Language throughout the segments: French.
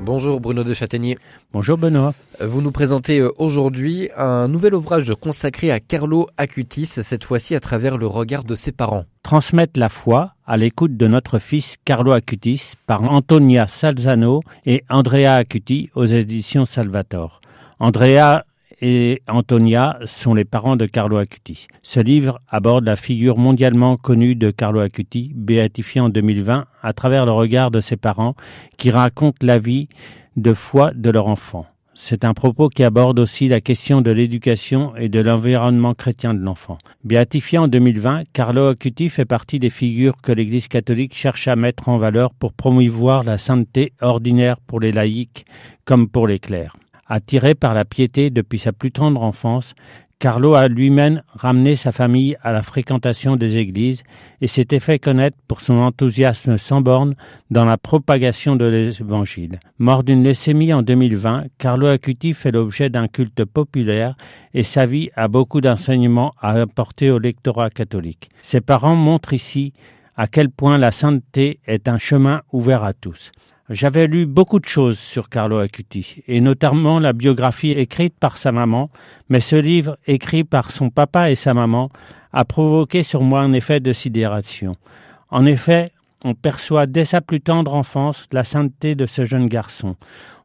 Bonjour Bruno de Châtaignier. Bonjour Benoît. Vous nous présentez aujourd'hui un nouvel ouvrage consacré à Carlo Acutis, cette fois-ci à travers le regard de ses parents. Transmettre la foi à l'écoute de notre fils Carlo Acutis par Antonia Salzano et Andrea Acuti aux éditions Salvator. Andrea et Antonia sont les parents de Carlo Acutis. Ce livre aborde la figure mondialement connue de Carlo Acuti, béatifié en 2020 à travers le regard de ses parents qui racontent la vie de foi de leur enfant. C'est un propos qui aborde aussi la question de l'éducation et de l'environnement chrétien de l'enfant. Béatifié en 2020, Carlo Acuti fait partie des figures que l'Église catholique cherche à mettre en valeur pour promouvoir la sainteté ordinaire pour les laïcs comme pour les clercs. Attiré par la piété depuis sa plus tendre enfance, Carlo a lui-même ramené sa famille à la fréquentation des églises et s'était fait connaître pour son enthousiasme sans borne dans la propagation de l'évangile. Mort d'une leucémie en 2020, Carlo Acuti fait l'objet d'un culte populaire et sa vie a beaucoup d'enseignements à apporter au lectorat catholique. Ses parents montrent ici à quel point la sainteté est un chemin ouvert à tous. J'avais lu beaucoup de choses sur Carlo Acuti, et notamment la biographie écrite par sa maman, mais ce livre, écrit par son papa et sa maman, a provoqué sur moi un effet de sidération. En effet, on perçoit dès sa plus tendre enfance la sainteté de ce jeune garçon.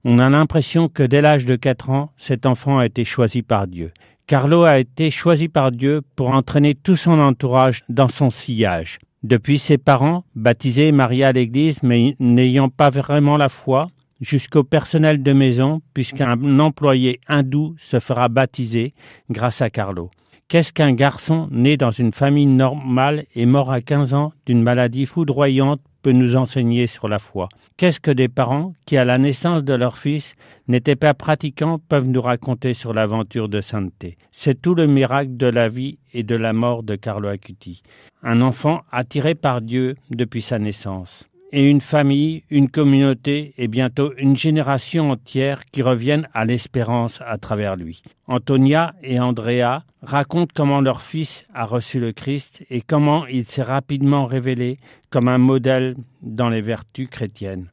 On a l'impression que dès l'âge de 4 ans, cet enfant a été choisi par Dieu. Carlo a été choisi par Dieu pour entraîner tout son entourage dans son sillage. Depuis ses parents, baptisés et mariés à l'église, mais n'ayant pas vraiment la foi, jusqu'au personnel de maison, puisqu'un employé hindou se fera baptiser grâce à Carlo. Qu'est-ce qu'un garçon né dans une famille normale et mort à 15 ans d'une maladie foudroyante peut nous enseigner sur la foi? Qu'est-ce que des parents qui, à la naissance de leur fils, n'étaient pas pratiquants peuvent nous raconter sur l'aventure de sainteté? C'est tout le miracle de la vie et de la mort de Carlo Acuti. Un enfant attiré par Dieu depuis sa naissance. Et une famille, une communauté et bientôt une génération entière qui reviennent à l'espérance à travers lui. Antonia et Andrea racontent comment leur fils a reçu le Christ et comment il s'est rapidement révélé comme un modèle dans les vertus chrétiennes.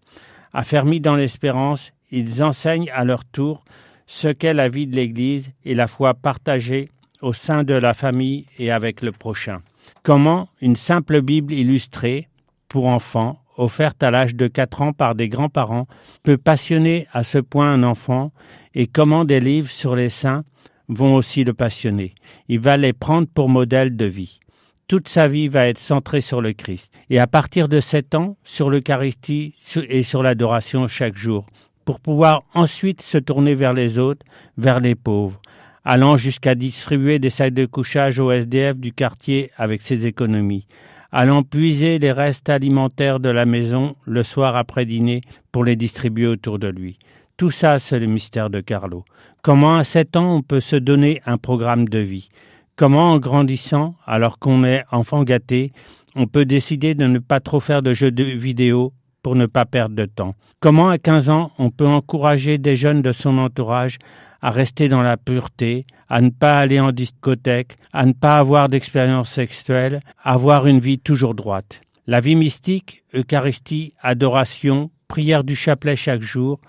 Affermis dans l'espérance, ils enseignent à leur tour ce qu'est la vie de l'Église et la foi partagée au sein de la famille et avec le prochain. Comment une simple Bible illustrée pour enfants, offerte à l'âge de 4 ans par des grands-parents, peut passionner à ce point un enfant et comment des livres sur les saints vont aussi le passionner. Il va les prendre pour modèle de vie. Toute sa vie va être centrée sur le Christ. Et à partir de 7 ans, sur l'Eucharistie et sur l'adoration chaque jour, pour pouvoir ensuite se tourner vers les autres, vers les pauvres, allant jusqu'à distribuer des sacs de couchage aux SDF du quartier avec ses économies, allant puiser les restes alimentaires de la maison le soir après dîner pour les distribuer autour de lui. Tout ça, c'est le mystère de Carlo. Comment à 7 ans on peut se donner un programme de vie? Comment en grandissant, alors qu'on est enfant gâté, on peut décider de ne pas trop faire de jeux de vidéo pour ne pas perdre de temps? Comment à 15 ans on peut encourager des jeunes de son entourage à rester dans la pureté, à ne pas aller en discothèque, à ne pas avoir d'expérience sexuelle, à avoir une vie toujours droite? La vie mystique, Eucharistie, adoration, prière du chapelet chaque jour,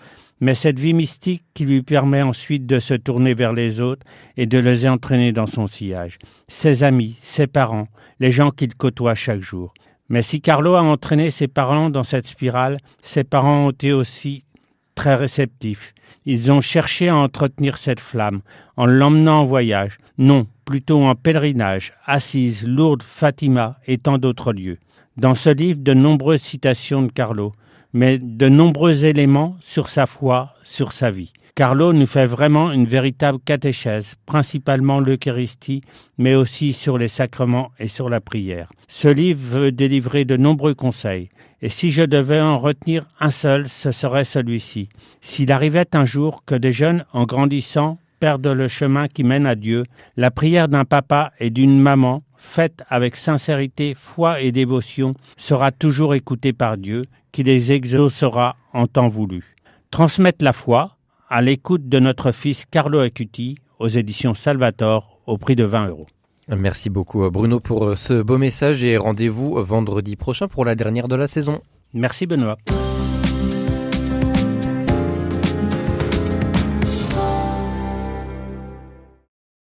mais cette vie mystique qui lui permet ensuite de se tourner vers les autres et de les entraîner dans son sillage. Ses amis, ses parents, les gens qu'il côtoie chaque jour. Mais si Carlo a entraîné ses parents dans cette spirale, ses parents ont été aussi très réceptifs. Ils ont cherché à entretenir cette flamme en l'emmenant en voyage, non, plutôt en pèlerinage, Assise, Lourdes, Fatima et tant d'autres lieux. Dans ce livre, de nombreuses citations de Carlo, mais de nombreux éléments sur sa foi, sur sa vie. Carlo nous fait vraiment une véritable catéchèse, principalement l'Eucharistie, mais aussi sur les sacrements et sur la prière. Ce livre veut délivrer de nombreux conseils, et si je devais en retenir un seul, ce serait celui-ci. S'il arrivait un jour que des jeunes, en grandissant, perdent le chemin qui mène à Dieu, la prière d'un papa et d'une maman, faite avec sincérité, foi et dévotion, sera toujours écoutée par Dieu, qui les exaucera en temps voulu. Transmettre la foi, à l'écoute de notre fils Carlo Acuti, aux éditions Salvator, au prix de 20 €. Merci beaucoup Bruno pour ce beau message et rendez-vous vendredi prochain pour la dernière de la saison. Merci Benoît.